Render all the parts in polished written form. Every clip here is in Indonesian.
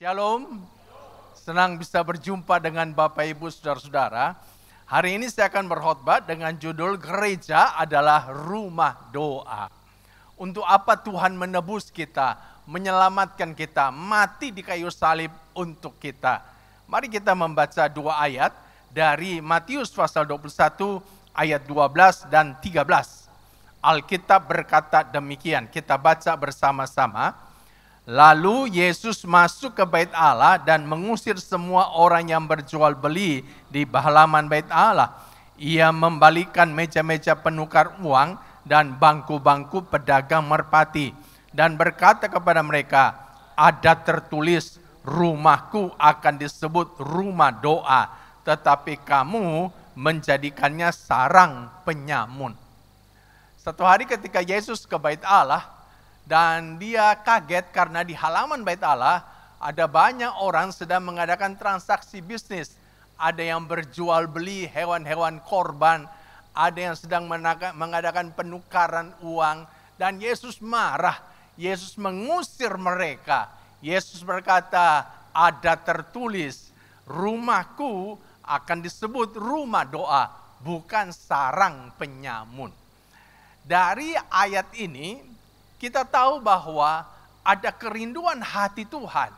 Shalom, senang bisa berjumpa dengan Bapak Ibu Saudara-saudara. Hari ini saya akan berkhotbah dengan judul Gereja adalah Rumah Doa. Untuk apa Tuhan menebus kita, menyelamatkan kita, mati di kayu salib untuk kita. Mari kita membaca dua ayat dari Matius pasal 21 ayat 12 dan 13. Alkitab berkata demikian, kita baca bersama-sama. Lalu Yesus masuk ke bait Allah dan mengusir semua orang yang berjual beli di halaman bait Allah. Ia membalikkan meja-meja penukar uang dan bangku-bangku pedagang merpati. Dan berkata kepada mereka, ada tertulis, rumahku akan disebut rumah doa, tetapi kamu menjadikannya sarang penyamun. Satu hari ketika Yesus ke bait Allah, dan dia kaget karena di halaman bait Allah ada banyak orang sedang mengadakan transaksi bisnis. Ada yang berjual beli hewan-hewan korban, ada yang sedang mengadakan penukaran uang. Dan Yesus marah, Yesus mengusir mereka. Yesus berkata, ada tertulis, rumahku akan disebut rumah doa, bukan sarang penyamun. Dari ayat ini, kita tahu bahwa ada kerinduan hati Tuhan,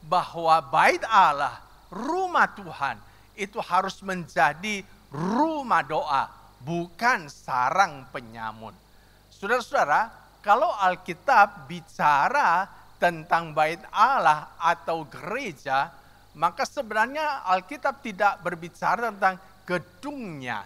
bahwa bait Allah, rumah Tuhan, itu harus menjadi rumah doa, bukan sarang penyamun. Saudara-saudara, kalau Alkitab bicara tentang bait Allah atau gereja, maka sebenarnya Alkitab tidak berbicara tentang gedungnya,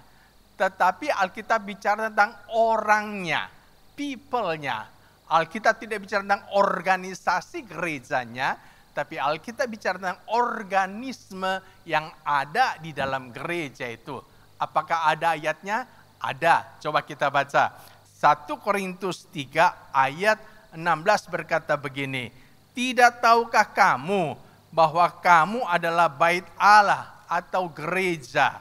tetapi Alkitab bicara tentang orangnya, people-nya. Alkitab tidak bicara tentang organisasi gerejanya, tapi Alkitab bicara tentang organisme yang ada di dalam gereja itu. Apakah ada ayatnya? Ada. Coba kita baca. 1 Korintus 3 ayat 16 berkata begini. Tidak tahukah kamu bahwa kamu adalah bait Allah atau gereja,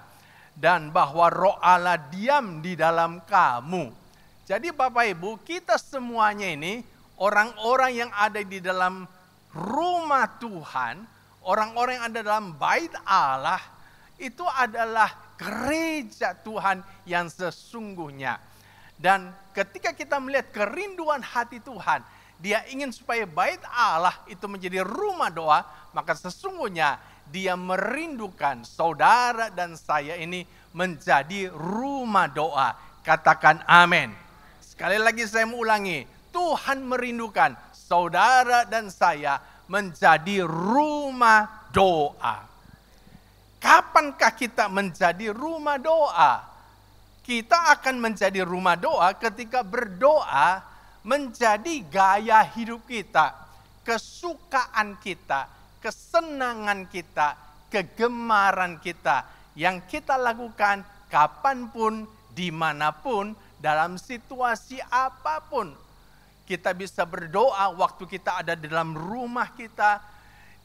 dan bahwa Roh Allah diam di dalam kamu. Jadi Bapak Ibu, kita semuanya ini orang-orang yang ada di dalam rumah Tuhan, orang-orang yang ada dalam bait Allah, itu adalah gereja Tuhan yang sesungguhnya. Dan ketika kita melihat kerinduan hati Tuhan, dia ingin supaya bait Allah itu menjadi rumah doa, maka sesungguhnya dia merindukan saudara dan saya ini menjadi rumah doa. Katakan amin. Sekali lagi saya mengulangi, Tuhan merindukan saudara dan saya menjadi rumah doa. Kapankah kita menjadi rumah doa? Kita akan menjadi rumah doa ketika berdoa menjadi gaya hidup kita, kesukaan kita, kesenangan kita, kegemaran kita, yang kita lakukan kapanpun, dimanapun, dalam situasi apapun. Kita bisa berdoa waktu kita ada di dalam rumah kita,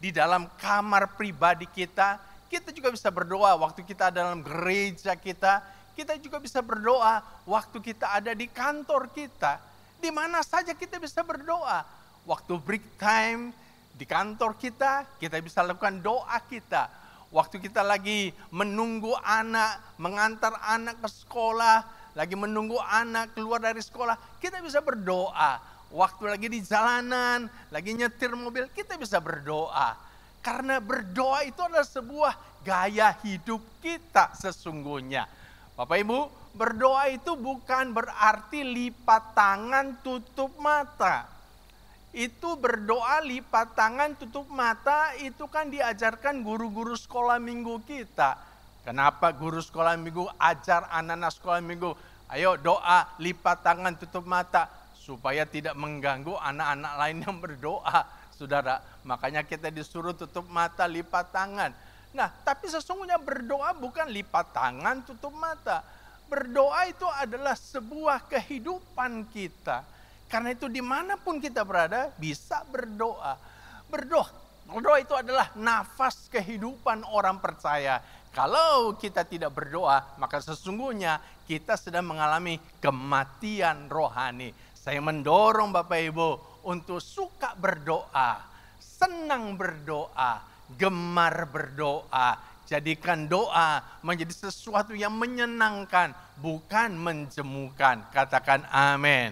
di dalam kamar pribadi kita. Kita juga bisa berdoa waktu kita ada dalam gereja kita. Kita juga bisa berdoa waktu kita ada di kantor kita. Di mana saja kita bisa berdoa. Waktu break time di kantor kita bisa lakukan doa kita. Waktu kita lagi menunggu anak, mengantar anak ke sekolah, lagi menunggu anak keluar dari sekolah, kita bisa berdoa. Waktu lagi di jalanan, lagi nyetir mobil, kita bisa berdoa. Karena berdoa itu adalah sebuah gaya hidup kita sesungguhnya. Bapak Ibu, berdoa itu bukan berarti lipat tangan tutup mata. Itu berdoa lipat tangan tutup mata, itu kan diajarkan guru-guru sekolah minggu kita. Kenapa guru sekolah minggu ajar anak-anak sekolah minggu, ayo doa lipat tangan tutup mata, supaya tidak mengganggu anak-anak lain yang berdoa, saudara. Makanya kita disuruh tutup mata, lipat tangan. Nah, tapi sesungguhnya berdoa bukan lipat tangan, tutup mata. Berdoa itu adalah sebuah kehidupan kita. Karena itu dimanapun kita berada bisa berdoa. Berdoa itu adalah nafas kehidupan orang percaya. Kalau kita tidak berdoa, maka sesungguhnya kita sedang mengalami kematian rohani. Saya mendorong Bapak Ibu untuk suka berdoa. senang berdoa, gemar berdoa. Jadikan doa menjadi sesuatu yang menyenangkan, bukan menjemukan. Katakan amin.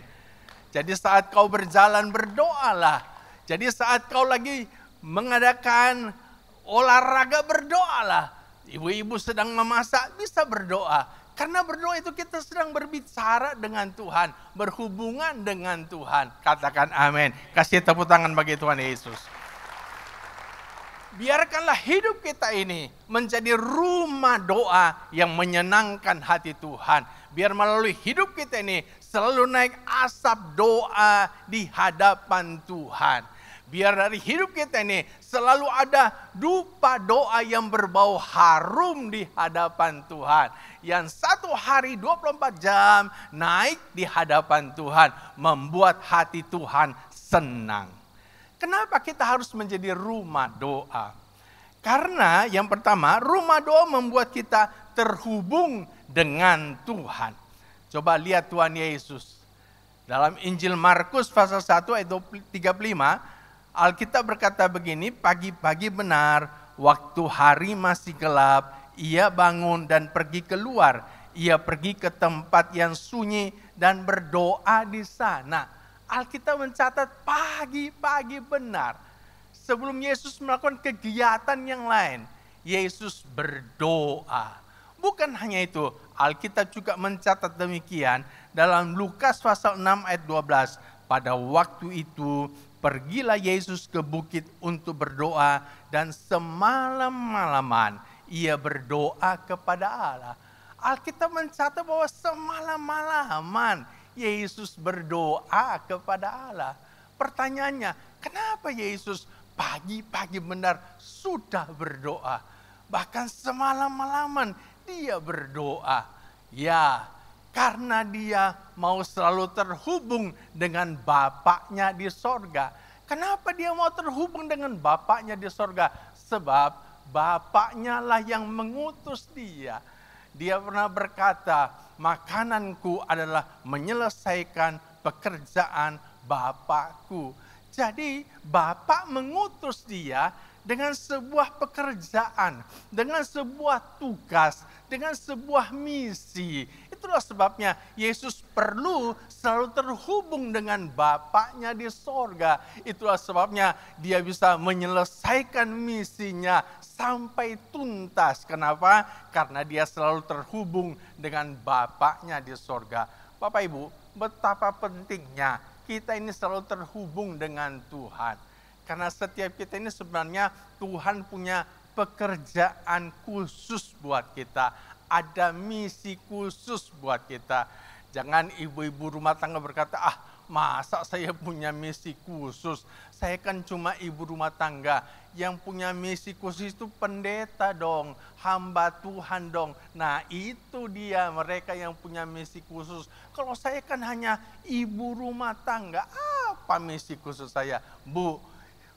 Jadi saat kau berjalan berdoalah. Jadi saat kau lagi mengadakan olahraga berdoalah. Ibu-ibu sedang memasak bisa berdoa. Karena berdoa itu kita sedang berbicara dengan Tuhan. Berhubungan dengan Tuhan. Katakan amin. Kasih tepuk tangan bagi Tuhan Yesus. Biarkanlah hidup kita ini menjadi rumah doa yang menyenangkan hati Tuhan. Biar melalui hidup kita ini selalu naik asap doa di hadapan Tuhan. Biar dari hidup kita ini selalu ada dupa doa yang berbau harum di hadapan Tuhan. Yang satu hari 24 jam naik di hadapan Tuhan. Membuat hati Tuhan senang. Kenapa kita harus menjadi rumah doa? Karena yang pertama, rumah doa membuat kita terhubung dengan Tuhan. Coba lihat Tuhan Yesus. Dalam Injil Markus pasal 1 ayat 35, Alkitab berkata begini, pagi-pagi benar, waktu hari masih gelap, ia bangun dan pergi keluar. Ia pergi ke tempat yang sunyi dan berdoa di sana. Alkitab mencatat pagi-pagi benar. Sebelum Yesus melakukan kegiatan yang lain, Yesus berdoa. Bukan hanya itu, Alkitab juga mencatat demikian dalam Lukas pasal 6 ayat 12. Pada waktu itu, pergilah Yesus ke bukit untuk berdoa dan semalam-malaman ia berdoa kepada Allah. Alkitab mencatat bahwa semalam-malaman Yesus berdoa kepada Allah. Pertanyaannya, kenapa Yesus pagi-pagi benar sudah berdoa? Bahkan semalam-malaman dia berdoa. Ya, karena dia mau selalu terhubung dengan Bapaknya di sorga. Kenapa dia mau terhubung dengan Bapaknya di sorga? Sebab Bapaknya lah yang mengutus dia. Dia pernah berkata, makananku adalah menyelesaikan pekerjaan Bapakku. Jadi Bapak mengutus dia dengan sebuah pekerjaan, dengan sebuah tugas, dengan sebuah misi. Itulah sebabnya Yesus perlu selalu terhubung dengan Bapaknya di sorga. Itulah sebabnya dia bisa menyelesaikan misinya sampai tuntas. Kenapa? Karena dia selalu terhubung dengan Bapaknya di sorga. Bapak Ibu, betapa pentingnya kita ini selalu terhubung dengan Tuhan. Karena setiap kita ini sebenarnya Tuhan punya pekerjaan khusus buat kita. Ada misi khusus buat kita. Jangan ibu-ibu rumah tangga berkata, masa saya punya misi khusus? Saya kan cuma ibu rumah tangga. Yang punya misi khusus itu pendeta dong, hamba Tuhan dong. Nah itu dia mereka yang punya misi khusus. Kalau saya kan hanya ibu rumah tangga, apa misi khusus saya? Bu,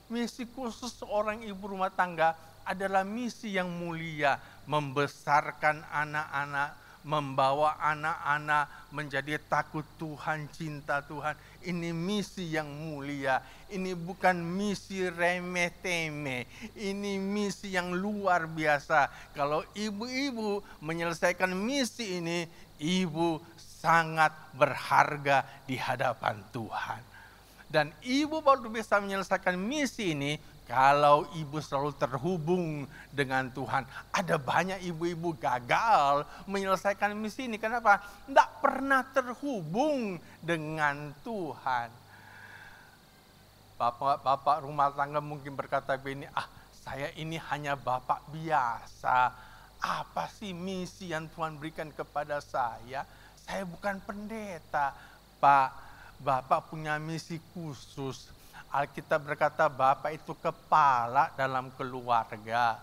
misi khusus seorang ibu rumah tangga adalah misi yang mulia, membesarkan anak-anak, membawa anak-anak menjadi takut Tuhan, cinta Tuhan. Ini misi yang mulia, ini bukan misi remeh-temeh, ini misi yang luar biasa. Kalau ibu-ibu menyelesaikan misi ini, ibu sangat berharga di hadapan Tuhan. Dan ibu baru bisa menyelesaikan misi ini kalau ibu selalu terhubung dengan Tuhan. Ada banyak ibu-ibu gagal menyelesaikan misi ini. Kenapa? Tidak pernah terhubung dengan Tuhan. Bapak rumah tangga mungkin berkata begini, saya ini hanya bapak biasa. Apa sih misi yang Tuhan berikan kepada saya? Saya bukan pendeta. Pak, Bapak punya misi khusus. Alkitab berkata Bapak itu kepala dalam keluarga.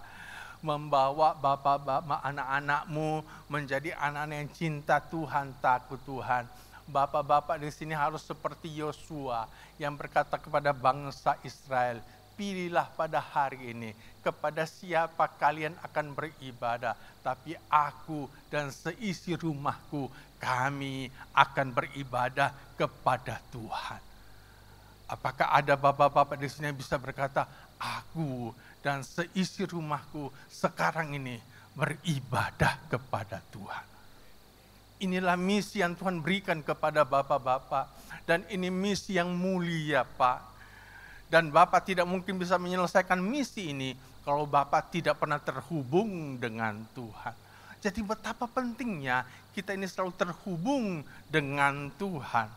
Membawa bapak-bapak anak-anakmu menjadi anak-anak yang cinta Tuhan, takut Tuhan. Bapak-bapak di sini harus seperti Yosua yang berkata kepada bangsa Israel, pilihlah pada hari ini kepada siapa kalian akan beribadah. Tapi aku dan seisi rumahku, kami akan beribadah kepada Tuhan. Apakah ada bapak-bapak di sini yang bisa berkata, aku dan seisi rumahku sekarang ini beribadah kepada Tuhan. Inilah misi yang Tuhan berikan kepada bapak-bapak. Dan ini misi yang mulia, Pak. Dan Bapak tidak mungkin bisa menyelesaikan misi ini kalau Bapak tidak pernah terhubung dengan Tuhan. Jadi betapa pentingnya kita ini selalu terhubung dengan Tuhan.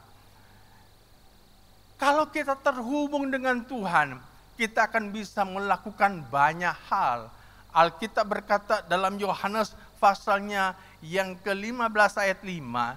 Kalau kita terhubung dengan Tuhan, kita akan bisa melakukan banyak hal. Alkitab berkata dalam Yohanes pasalnya yang ke-15 ayat 5,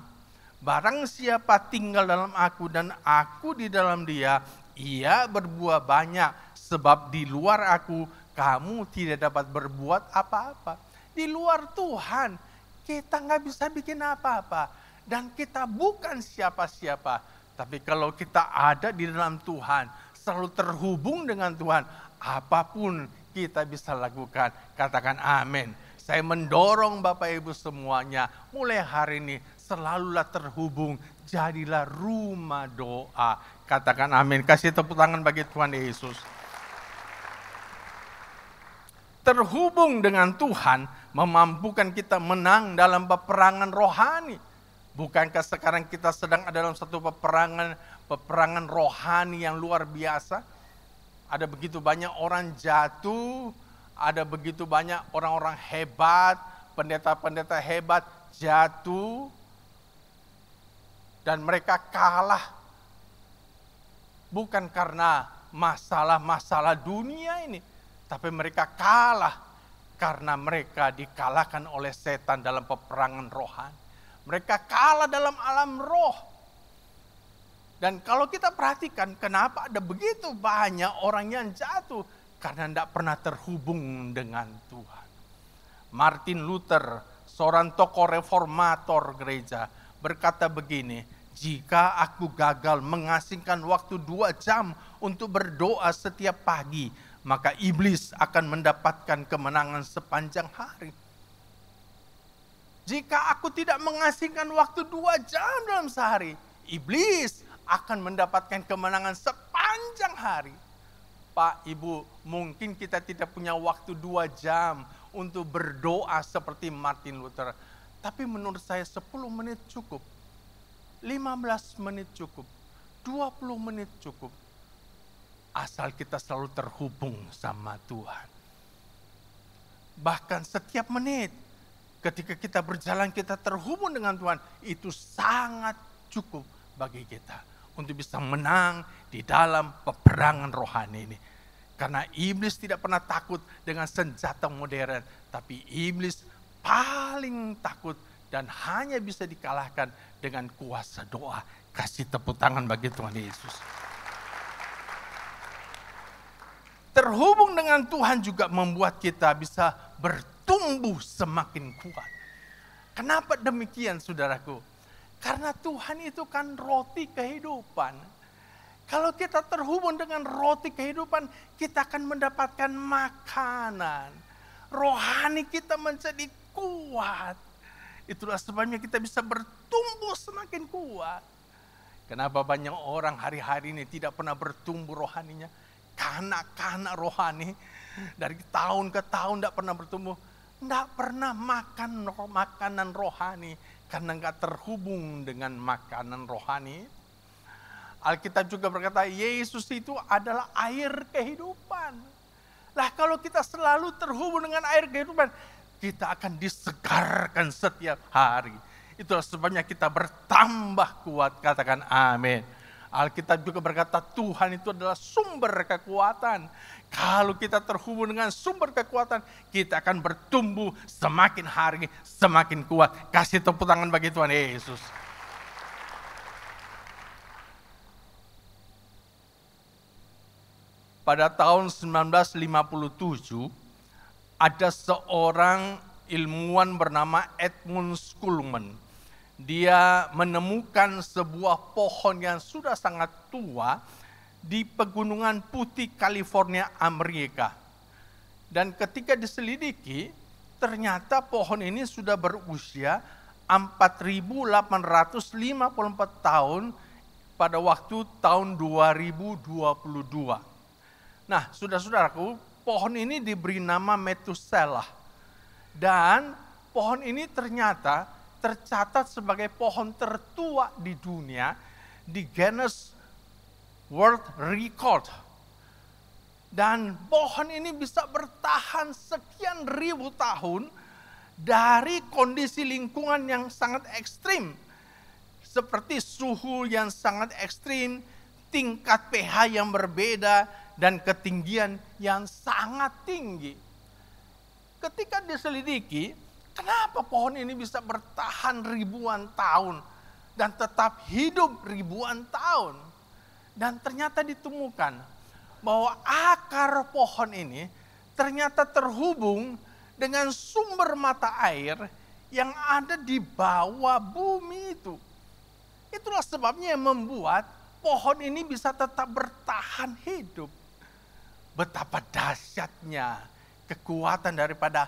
barang siapa tinggal dalam aku dan aku di dalam dia, ia berbuah banyak, sebab di luar aku kamu tidak dapat berbuat apa-apa. Di luar Tuhan kita nggak bisa bikin apa-apa. Dan kita bukan siapa-siapa. Tapi kalau kita ada di dalam Tuhan, selalu terhubung dengan Tuhan, apapun kita bisa lakukan. Katakan amin. Saya mendorong Bapak Ibu semuanya, mulai hari ini selalulah terhubung, jadilah rumah doa. Katakan amin. Kasih tepuk tangan bagi Tuhan Yesus. Terhubung dengan Tuhan memampukan kita menang dalam peperangan rohani. Bukankah sekarang kita sedang ada dalam satu peperangan rohani yang luar biasa? Ada begitu banyak orang jatuh, ada begitu banyak orang-orang hebat, pendeta-pendeta hebat jatuh, dan mereka kalah. Bukan karena masalah-masalah dunia ini, tapi mereka kalah karena mereka dikalahkan oleh setan dalam peperangan rohani. Mereka kalah dalam alam roh. Dan kalau kita perhatikan kenapa ada begitu banyak orang yang jatuh, karena tidak pernah terhubung dengan Tuhan. Martin Luther, seorang tokoh reformator gereja, berkata begini, jika aku gagal mengasingkan waktu 2 jam untuk berdoa setiap pagi, maka iblis akan mendapatkan kemenangan sepanjang hari. Jika aku tidak mengasingkan waktu 2 jam dalam sehari, iblis akan mendapatkan kemenangan sepanjang hari. Pak, Ibu, mungkin kita tidak punya waktu 2 jam untuk berdoa seperti Martin Luther. Tapi menurut saya 10 menit cukup. 15 menit cukup. 20 menit cukup. Asal kita selalu terhubung sama Tuhan. Bahkan setiap menit ketika kita berjalan kita terhubung dengan Tuhan, itu sangat cukup bagi kita untuk bisa menang di dalam peperangan rohani ini. Karena iblis tidak pernah takut dengan senjata modern, tapi iblis paling takut dan hanya bisa dikalahkan dengan kuasa doa. Kasih tepuk tangan bagi Tuhan Yesus. Terhubung dengan Tuhan juga membuat kita bisa bertumbuh semakin kuat. Kenapa demikian, saudaraku? Karena Tuhan itu kan roti kehidupan. Kalau kita terhubung dengan roti kehidupan, kita akan mendapatkan makanan. Rohani kita menjadi kuat. Itulah sebabnya kita bisa bertumbuh semakin kuat. Kenapa banyak orang hari-hari ini tidak pernah bertumbuh rohaninya? Kanak-kanak rohani dari tahun ke tahun tidak pernah bertumbuh. Tidak pernah makan makanan rohani. Karena nggak terhubung dengan makanan rohani. Alkitab juga berkata Yesus itu adalah air kehidupan. Lah kalau kita selalu terhubung dengan air kehidupan, kita akan disegarkan setiap hari. Itulah sebabnya kita bertambah kuat, katakan amin. Alkitab juga berkata Tuhan itu adalah sumber kekuatan. Kalau kita terhubung dengan sumber kekuatan, kita akan bertumbuh semakin hari semakin kuat. Kasih tepuk tangan bagi Tuhan Yesus. Pada tahun 1957, ada seorang ilmuwan bernama Edmund Schulman. Dia menemukan sebuah pohon yang sudah sangat tua di Pegunungan Putih, California, Amerika. Dan ketika diselidiki, ternyata pohon ini sudah berusia 4.854 tahun pada waktu tahun 2022. Nah, saudara-saudaraku, pohon ini diberi nama Metusela. Dan pohon ini ternyata tercatat sebagai pohon tertua di dunia di Guinness World Record. Dan pohon ini bisa bertahan sekian ribu tahun dari kondisi lingkungan yang sangat ekstrim. Seperti suhu yang sangat ekstrim, tingkat pH yang berbeda, dan ketinggian yang sangat tinggi. Ketika diselidiki, kenapa pohon ini bisa bertahan ribuan tahun dan tetap hidup ribuan tahun? Dan ternyata ditemukan bahwa akar pohon ini ternyata terhubung dengan sumber mata air yang ada di bawah bumi itu. Itulah sebabnya yang membuat pohon ini bisa tetap bertahan hidup. Betapa dahsyatnya kekuatan daripada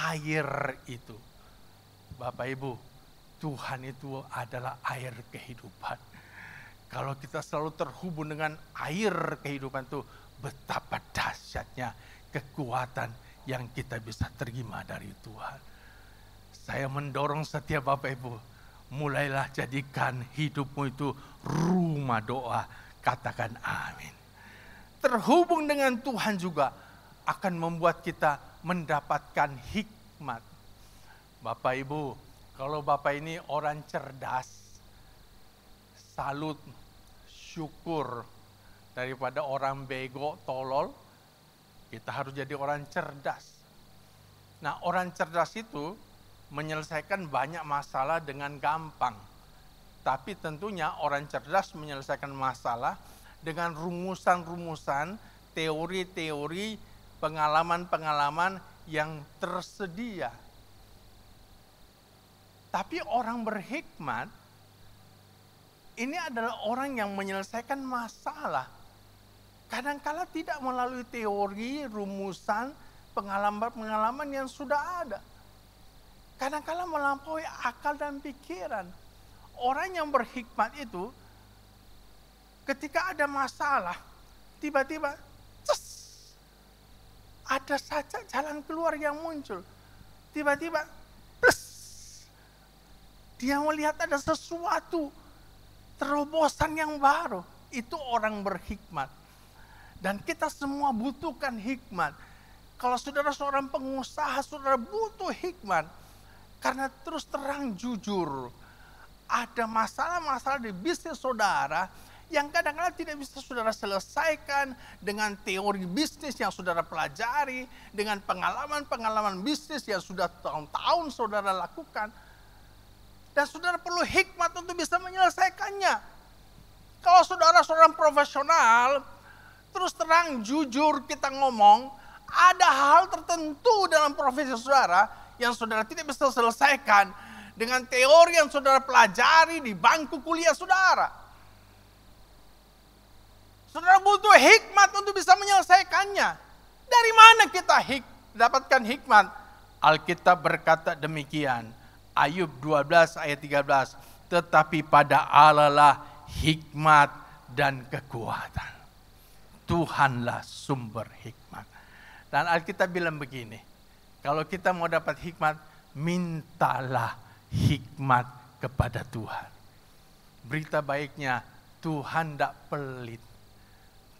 air itu. Bapak Ibu, Tuhan itu adalah air kehidupan. Kalau kita selalu terhubung dengan air kehidupan itu, betapa dahsyatnya kekuatan yang kita bisa terima dari Tuhan. Saya mendorong setiap Bapak Ibu, mulailah jadikan hidupmu itu rumah doa. Katakan amin. Terhubung dengan Tuhan juga akan membuat kita mendapatkan hikmat. Bapak Ibu, kalau Bapak ini orang cerdas, salut, syukur daripada orang bego, tolol, kita harus jadi orang cerdas. Nah, orang cerdas itu menyelesaikan banyak masalah dengan gampang. Tapi tentunya orang cerdas menyelesaikan masalah dengan rumusan-rumusan, teori-teori, pengalaman-pengalaman yang tersedia. Tapi orang berhikmat, ini adalah orang yang menyelesaikan masalah. Kadang-kala tidak melalui teori, rumusan, pengalaman-pengalaman yang sudah ada. Kadang-kala melampaui akal dan pikiran. Orang yang berhikmat itu, ketika ada masalah, tiba-tiba, ada saja jalan keluar yang muncul. Tiba-tiba, dia melihat ada sesuatu, terobosan yang baru. Itu orang berhikmat. Dan kita semua butuhkan hikmat. Kalau saudara seorang pengusaha, saudara butuh hikmat. Karena terus terang jujur, ada masalah-masalah di bisnis saudara yang kadang-kadang tidak bisa saudara selesaikan dengan teori bisnis yang saudara pelajari, dengan pengalaman-pengalaman bisnis yang sudah tahun-tahun saudara lakukan. Dan saudara perlu hikmat untuk bisa menyelesaikannya. Kalau saudara seorang profesional, terus terang jujur kita ngomong, ada hal tertentu dalam profesi saudara yang saudara tidak bisa selesaikan dengan teori yang saudara pelajari di bangku kuliah saudara. Saudara butuh hikmat untuk bisa menyelesaikannya. Dari mana kita dapatkan hikmat? Alkitab berkata demikian. Ayub 12 ayat 13. Tetapi pada Allah lah hikmat dan kekuatan. Tuhanlah sumber hikmat. Dan Alkitab bilang begini. Kalau kita mau dapat hikmat, mintalah hikmat kepada Tuhan. Berita baiknya, Tuhan tidak pelit.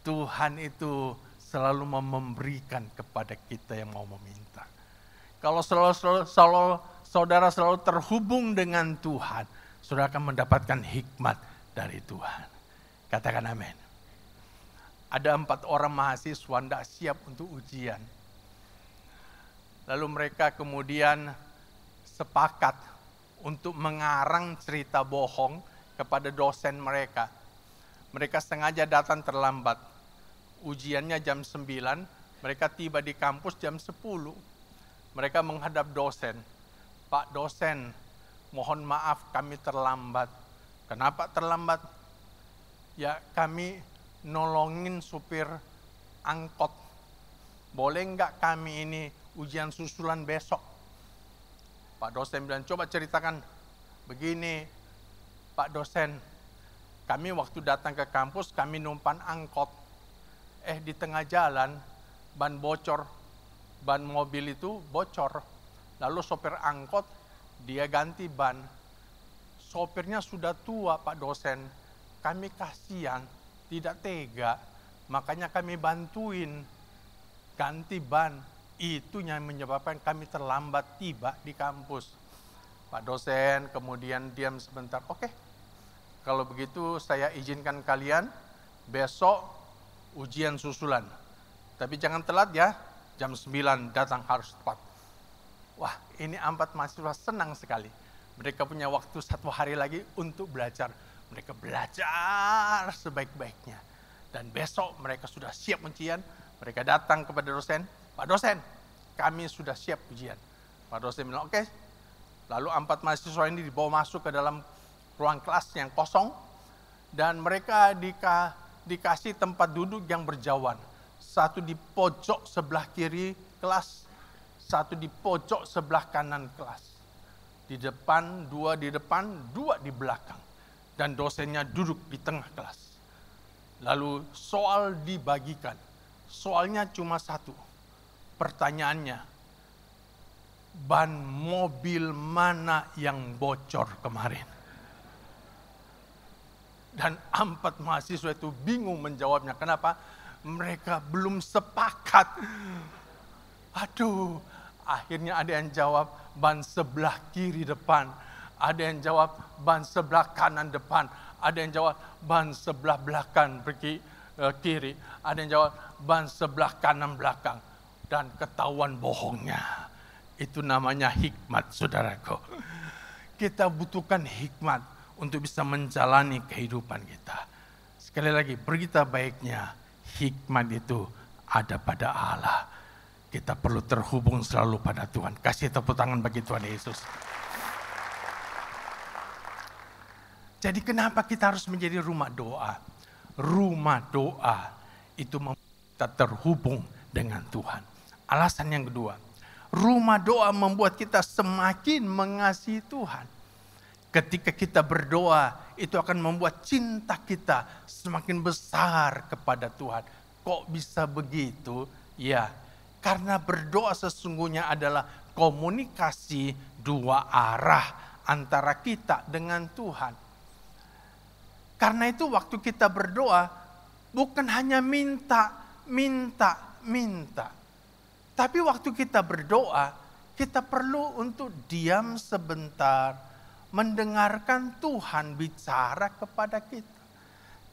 Tuhan itu selalu memberikan kepada kita yang mau meminta. Kalau saudara selalu terhubung dengan Tuhan, saudara akan mendapatkan hikmat dari Tuhan. Katakan amin. Ada 4 orang mahasiswa tidak siap untuk ujian. Lalu mereka kemudian sepakat untuk mengarang cerita bohong kepada dosen mereka. Mereka sengaja datang terlambat. Ujiannya jam 9, mereka tiba di kampus jam 10. Mereka menghadap dosen. Pak dosen, mohon maaf kami terlambat. Kenapa terlambat? Ya kami nolongin supir angkot. Boleh enggak kami ini ujian susulan besok? Pak dosen bilang, coba ceritakan. Begini, Pak dosen, kami waktu datang ke kampus, kami numpan angkot. Di tengah jalan ban bocor, ban mobil itu bocor. Lalu sopir angkot dia ganti ban. Sopirnya sudah tua Pak dosen, kami kasihan, tidak tega, makanya kami bantuin ganti ban. Itu yang menyebabkan kami terlambat tiba di kampus. Pak dosen kemudian diam sebentar, oke, kalau begitu saya izinkan kalian besok ujian susulan. Tapi jangan telat ya, jam 9 datang harus tepat. Wah, ini 4 mahasiswa senang sekali. Mereka punya waktu 1 hari lagi untuk belajar. Mereka belajar sebaik-baiknya. Dan besok mereka sudah siap ujian. Mereka datang kepada dosen, Pak dosen, kami sudah siap ujian. Pak dosen bilang, oke. Lalu 4 mahasiswa ini dibawa masuk ke dalam ruang kelas yang kosong. Dan mereka dikasih tempat duduk yang berjauhan. Satu di pojok sebelah kiri kelas, satu di pojok sebelah kanan kelas. Di depan, 2 di depan, 2 di belakang. Dan dosennya duduk di tengah kelas. Lalu soal dibagikan. Soalnya cuma 1. Pertanyaannya, ban mobil mana yang bocor kemarin? Dan 4 mahasiswa itu bingung menjawabnya. Kenapa? Mereka belum sepakat. Aduh, akhirnya ada yang jawab ban sebelah kiri depan. Ada yang jawab ban sebelah kanan depan. Ada yang jawab ban sebelah belakang kiri. Ada yang jawab ban sebelah kanan belakang. Dan ketahuan bohongnya. Itu namanya hikmat, saudaraku. Kita butuhkan hikmat untuk bisa menjalani kehidupan kita. Sekali lagi, berita baiknya, hikmat itu ada pada Allah. Kita perlu terhubung selalu pada Tuhan. Kasih tepuk tangan bagi Tuhan Yesus. Jadi kenapa kita harus menjadi rumah doa? Rumah doa itu membuat kita terhubung dengan Tuhan. Alasan yang kedua, rumah doa membuat kita semakin mengasihi Tuhan. Ketika kita berdoa, itu akan membuat cinta kita semakin besar kepada Tuhan. Kok bisa begitu? Ya, karena berdoa sesungguhnya adalah komunikasi 2 arah antara kita dengan Tuhan. Karena itu waktu kita berdoa, bukan hanya minta. Tapi waktu kita berdoa, kita perlu untuk diam sebentar, mendengarkan Tuhan bicara kepada kita.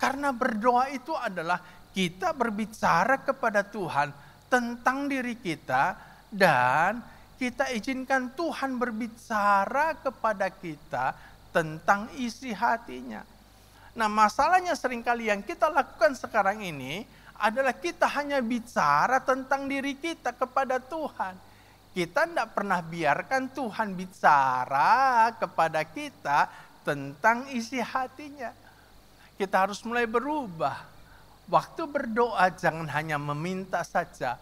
Karena berdoa itu adalah kita berbicara kepada Tuhan tentang diri kita, dan kita izinkan Tuhan berbicara kepada kita tentang isi hatinya. Nah, masalahnya seringkali yang kita lakukan sekarang ini adalah kita hanya bicara tentang diri kita kepada Tuhan. Kita tidak pernah biarkan Tuhan bicara kepada kita tentang isi hatinya. Kita harus mulai berubah. Waktu berdoa jangan hanya meminta saja.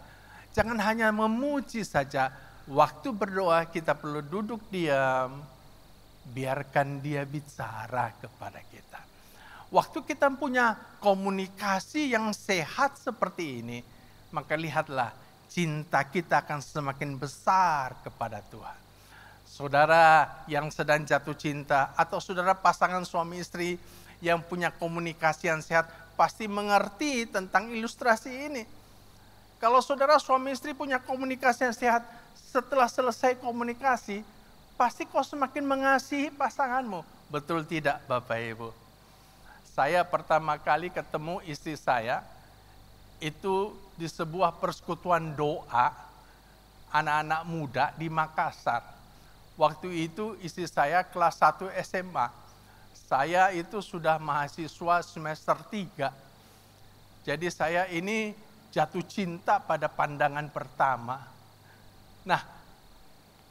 Jangan hanya memuji saja. Waktu berdoa kita perlu duduk diam. Biarkan dia bicara kepada kita. Waktu kita punya komunikasi yang sehat seperti ini, maka lihatlah cinta kita akan semakin besar kepada Tuhan. Saudara yang sedang jatuh cinta atau saudara pasangan suami istri yang punya komunikasi yang sehat pasti mengerti tentang ilustrasi ini. Kalau saudara suami istri punya komunikasi yang sehat, setelah selesai komunikasi, pasti kau semakin mengasihi pasanganmu. Betul tidak Bapak Ibu? Saya pertama kali ketemu istri saya, itu di sebuah persekutuan doa anak-anak muda di Makassar. Waktu itu istri saya kelas 1 SMA. Saya itu sudah mahasiswa semester 3. Jadi saya ini jatuh cinta pada pandangan pertama. Nah,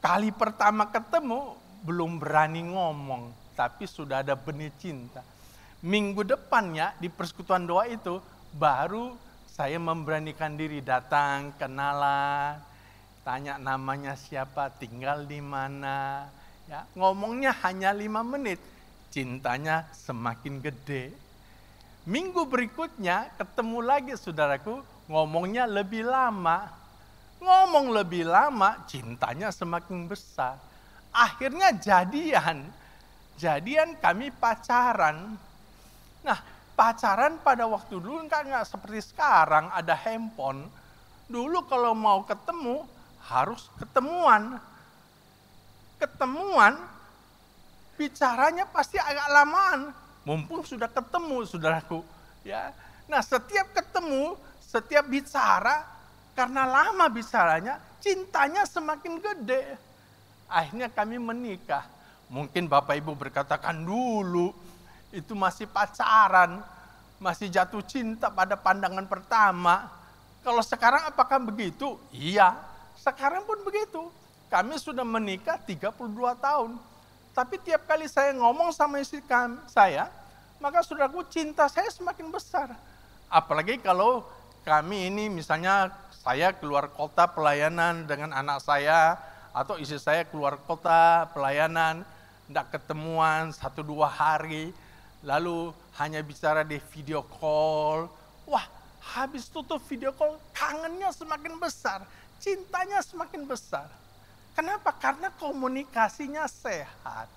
kali pertama ketemu belum berani ngomong, tapi sudah ada benih cinta. Minggu depannya di persekutuan doa itu baru saya memberanikan diri datang, kenalan, tanya namanya siapa, tinggal di mana. Ya, ngomongnya hanya 5 menit, cintanya semakin gede. Minggu berikutnya ketemu lagi saudaraku, ngomongnya lebih lama. Ngomong lebih lama, cintanya semakin besar. Akhirnya jadian. Jadian kami pacaran. Nah, pacaran pada waktu dulu kan nggak seperti sekarang ada handphone. Dulu kalau mau ketemu harus ketemuan. Ketemuan, bicaranya pasti agak lamaan. Mumpung sudah ketemu, saudaraku. Ya, nah setiap ketemu, setiap bicara, karena lama bicaranya, cintanya semakin gede. Akhirnya kami menikah. Mungkin Bapak Ibu berkatakan dulu itu masih pacaran, masih jatuh cinta pada pandangan pertama. Kalau sekarang apakah begitu? Iya, sekarang pun begitu. Kami sudah menikah 32 tahun. Tapi tiap kali saya ngomong sama istri saya, maka saudaraku cinta saya semakin besar. Apalagi kalau kami ini misalnya saya keluar kota pelayanan dengan anak saya, atau istri saya keluar kota pelayanan, tidak ketemuan 1-2 hari, lalu hanya bicara di video call. Wah, habis tutup video call, kangennya semakin besar, cintanya semakin besar. Kenapa? Karena komunikasinya sehat.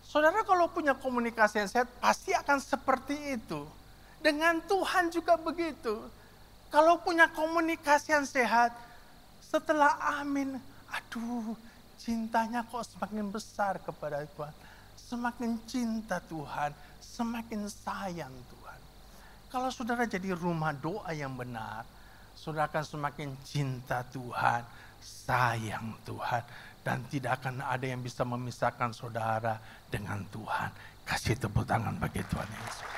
Saudara kalau punya komunikasi yang sehat, pasti akan seperti itu. Dengan Tuhan juga begitu. Kalau punya komunikasi yang sehat, setelah amin, aduh cintanya kok semakin besar kepada Tuhan. Semakin cinta Tuhan, semakin sayang Tuhan. Kalau saudara jadi rumah doa yang benar, saudara akan semakin cinta Tuhan, sayang Tuhan. Dan tidak akan ada yang bisa memisahkan saudara dengan Tuhan. Kasih tepuk tangan bagi Tuhan Yesus.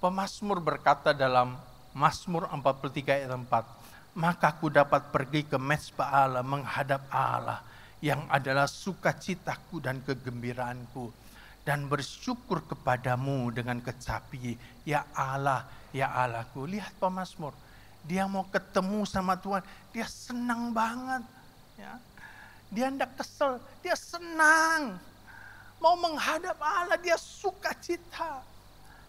Pemazmur berkata dalam Mazmur 43 ayat 4, maka aku dapat pergi ke mezbah Allah, menghadap Allah yang adalah sukacitaku dan kegembiraanku, dan bersyukur kepadamu dengan kecapi, ya Allah, ya Allahku. Lihat pemazmur, dia mau ketemu sama Tuhan, dia senang banget. Ya. Dia tidak kesel, dia senang. Mau menghadap Allah, dia sukacita.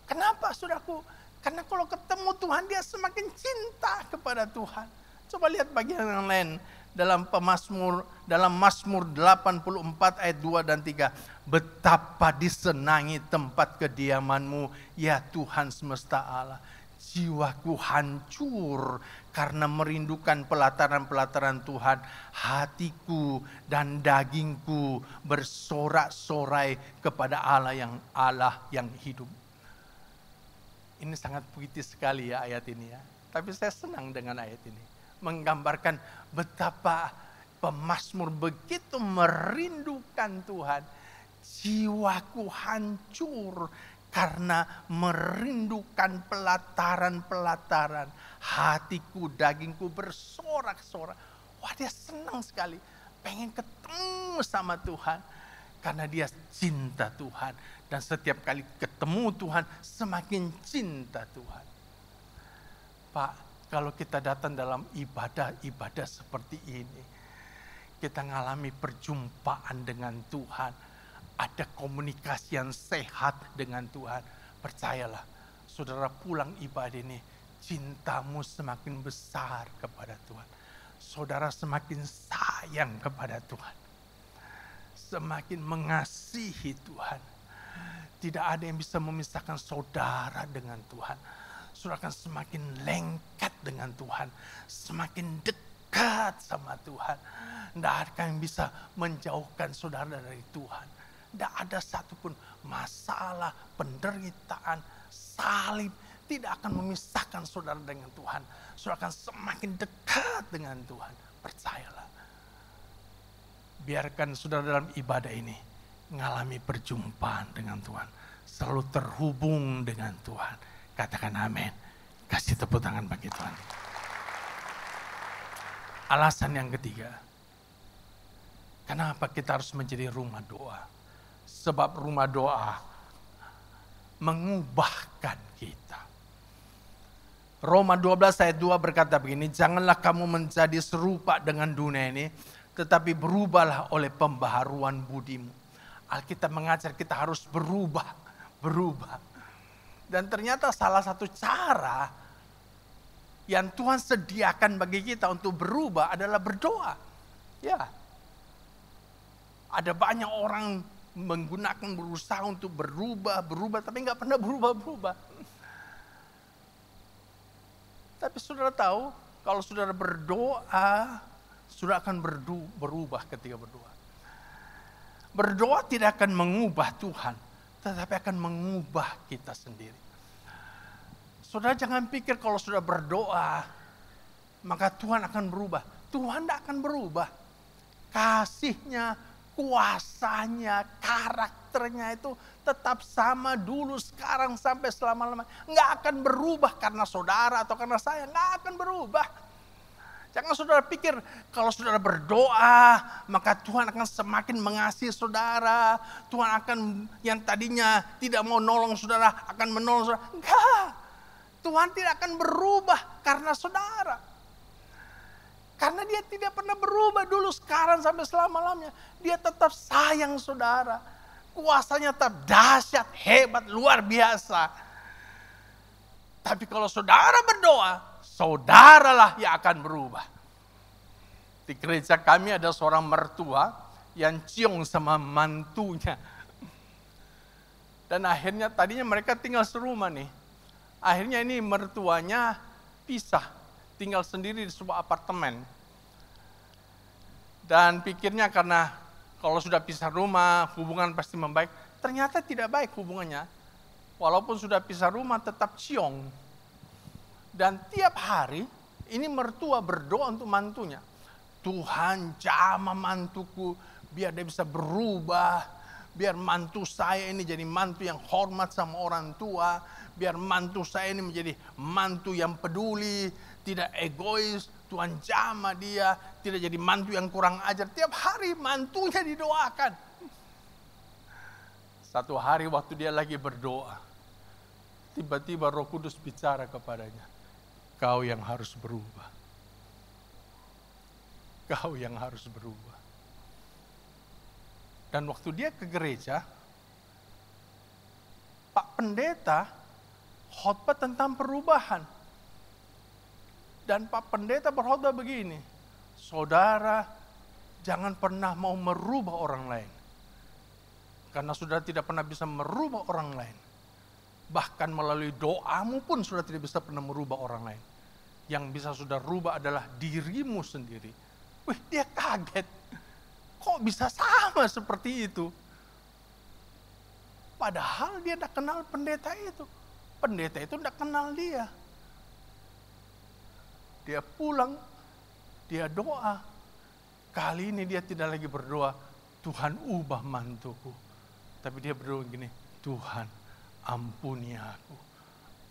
Kenapa saudaraku? Karena kalau ketemu Tuhan, dia semakin cinta kepada Tuhan. Coba lihat bagian yang lain dalam Mazmur 84 ayat 2 dan 3. Betapa disenangi tempat kediamanmu, ya Tuhan semesta Allah. Jiwaku hancur karena merindukan pelataran-pelataran Tuhan. Hatiku dan dagingku bersorak-sorai kepada Allah yang hidup. Ini sangat puitis sekali ya ayat ini ya. Tapi saya senang dengan ayat ini. Menggambarkan betapa pemazmur begitu merindukan Tuhan. Jiwaku hancur karena merindukan pelataran-pelataran. Hatiku, dagingku bersorak-sorak. Wah, dia senang sekali. Pengen ketemu sama Tuhan. Karena dia cinta Tuhan. Dan setiap kali ketemu Tuhan, semakin cinta Tuhan. Pak, kalau kita datang dalam ibadah-ibadah seperti ini, kita ngalami perjumpaan dengan Tuhan, ada komunikasi yang sehat dengan Tuhan. Percayalah, saudara pulang ibadah ini, cintamu semakin besar kepada Tuhan. Saudara semakin sayang kepada Tuhan. Semakin mengasihi Tuhan. Tidak ada yang bisa memisahkan saudara dengan Tuhan. Saudara akan semakin lengket dengan Tuhan. Semakin dekat sama Tuhan. Tidak ada yang bisa menjauhkan saudara dari Tuhan. Tidak ada satupun masalah, penderitaan, salib. Tidak akan memisahkan saudara dengan Tuhan. Saudara akan semakin dekat dengan Tuhan. Percayalah. Biarkan saudara dalam ibadah ini mengalami perjumpaan dengan Tuhan. Selalu terhubung dengan Tuhan. Katakan amin. Kasih tepuk tangan bagi Tuhan. Alasan yang ketiga. Kenapa kita harus menjadi rumah doa? Sebab rumah doa mengubahkan kita. Roma 12 ayat 2 berkata begini, janganlah kamu menjadi serupa dengan dunia ini, tetapi berubahlah oleh pembaharuan budimu. Alkitab mengajar kita harus berubah. Dan ternyata salah satu cara yang Tuhan sediakan bagi kita untuk berubah adalah berdoa. Ya. Ada banyak orang berusaha untuk berubah, tapi nggak pernah berubah. Tapi saudara tahu, kalau saudara berdoa, saudara akan berubah ketika berdoa. Berdoa tidak akan mengubah Tuhan, tetapi akan mengubah kita sendiri. Saudara jangan pikir kalau sudah berdoa, maka Tuhan akan berubah. Tuhan tidak akan berubah. Kasihnya, kuasanya, karakternya itu tetap sama dulu, sekarang, sampai selama-lamanya. Nggak akan berubah karena saudara atau karena saya, nggak akan berubah. Jangan saudara pikir kalau saudara berdoa, maka Tuhan akan semakin mengasihi saudara. Tuhan akan, yang tadinya tidak mau nolong saudara, akan menolong saudara. Enggak. Tuhan tidak akan berubah karena saudara. Karena dia tidak pernah berubah dulu, sekarang, sampai selama-lamanya. Dia tetap sayang saudara. Kuasanya tetap dahsyat, hebat, luar biasa. Tapi kalau saudara berdoa, saudaralah yang akan berubah. Di gereja kami ada seorang mertua yang ciong sama mantunya. Dan akhirnya tadinya mereka tinggal serumah nih. Akhirnya ini mertuanya pisah, tinggal sendiri di sebuah apartemen. Dan pikirnya karena kalau sudah pisah rumah, hubungan pasti membaik. Ternyata tidak baik hubungannya. Walaupun sudah pisah rumah, tetap ciong. Dan tiap hari, ini mertua berdoa untuk mantunya. Tuhan, jamah mantuku, biar dia bisa berubah. Biar mantu saya ini jadi mantu yang hormat sama orang tua. Biar mantu saya ini menjadi mantu yang peduli, tidak egois. Tuhan jamah dia, tidak jadi mantu yang kurang ajar. Tiap hari mantunya didoakan. Satu hari waktu dia lagi berdoa, tiba-tiba Roh Kudus bicara kepadanya, kau yang harus berubah. Kau yang harus berubah. Dan waktu dia ke gereja, Pak Pendeta khotbah tentang perubahan. Dan Pak Pendeta berkhotbah begini, saudara jangan pernah mau merubah orang lain. Karena saudara tidak pernah bisa merubah orang lain. Bahkan melalui doamu pun saudara tidak bisa pernah merubah orang lain. Yang bisa saudara rubah adalah dirimu sendiri. Wih, dia kaget. Kok bisa sama seperti itu? Padahal dia tidak kenal pendeta itu. Pendeta itu tidak kenal dia. Dia pulang, dia doa. Kali ini dia tidak lagi berdoa, Tuhan ubah mantuku. Tapi dia berdoa gini, Tuhan ampuni aku.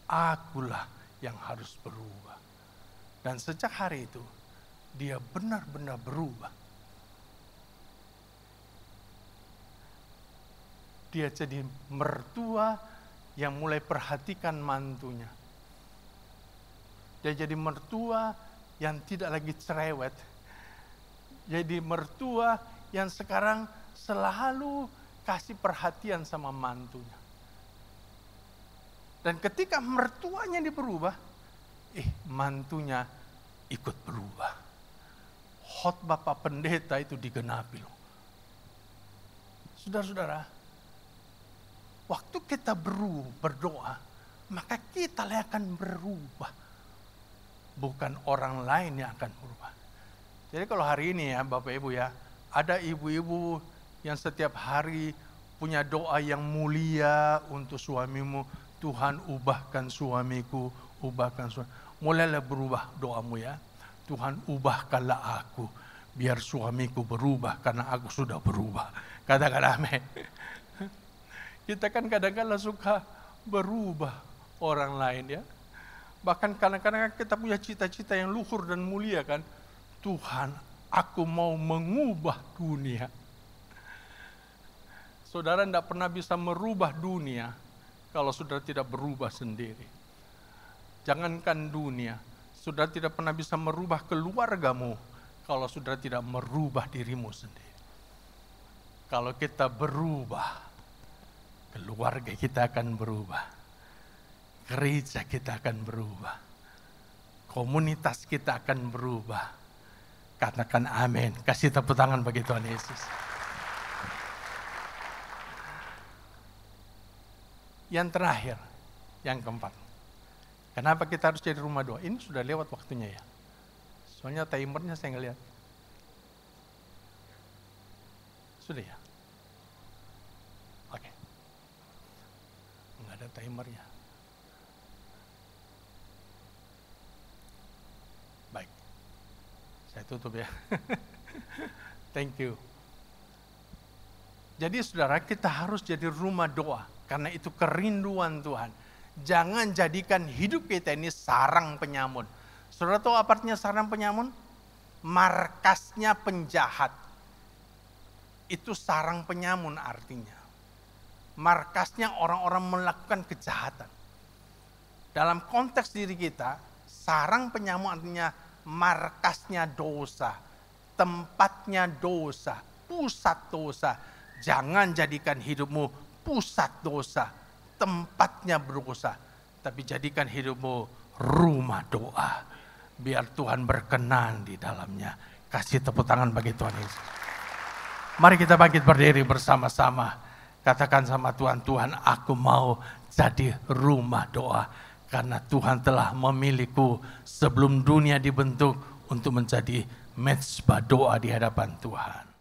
Akulah yang harus berubah. Dan sejak hari itu, dia benar-benar berubah. Dia jadi mertua yang mulai perhatikan mantunya. Dia jadi mertua yang tidak lagi cerewet. Jadi mertua yang sekarang selalu kasih perhatian sama mantunya. Dan ketika mertuanya berubah, mantunya ikut berubah. Khotbah Pak Pendeta itu digenapi loh. Saudara-saudara, waktu kita berdoa, maka kita akan berubah. Bukan orang lain yang akan berubah. Jadi kalau hari ini ya Bapak Ibu ya, ada ibu-ibu yang setiap hari punya doa yang mulia untuk suamimu. Tuhan ubahkan suamiku, ubahkan suami. Mulailah berubah doamu ya. Tuhan ubahkanlah aku, biar suamiku berubah karena aku sudah berubah. Katakan amin. Kita kan kadang-kadang suka berubah orang lain ya. Bahkan kadang-kadang kita punya cita-cita yang luhur dan mulia kan. Tuhan, aku mau mengubah dunia. Saudara tidak pernah bisa merubah dunia kalau saudara tidak berubah sendiri. Jangankan dunia, saudara tidak pernah bisa merubah keluargamu kalau saudara tidak merubah dirimu sendiri. Kalau kita berubah, keluarga kita akan berubah. Gereja kita akan berubah. Komunitas kita akan berubah. Katakan amin. Kasih tepuk tangan bagi Tuhan Yesus. Yang terakhir, yang keempat. Kenapa kita harus jadi rumah doa? Ini sudah lewat waktunya ya. Soalnya timernya saya ngeliat. Sudah ya? Oke. Nggak ada timernya. Baik. Saya tutup ya. Thank you. Jadi saudara, kita harus jadi rumah doa. Karena itu kerinduan Tuhan. Jangan jadikan hidup kita ini sarang penyamun. Saudara tahu apa artinya sarang penyamun? Markasnya penjahat. Itu sarang penyamun artinya. Markasnya orang-orang melakukan kejahatan. Dalam konteks diri kita, sarang penyamun artinya markasnya dosa. Tempatnya dosa. Pusat dosa. Jangan jadikan hidupmu pusat dosa, tempatnya berdosa, tapi jadikan hidupmu rumah doa. Biar Tuhan berkenan di dalamnya. Kasih tepuk tangan bagi Tuhan Yesus. Mari kita bangkit berdiri bersama-sama. Katakan sama Tuhan, Tuhan aku mau jadi rumah doa. Karena Tuhan telah memilihku sebelum dunia dibentuk untuk menjadi mezbah doa di hadapan Tuhan.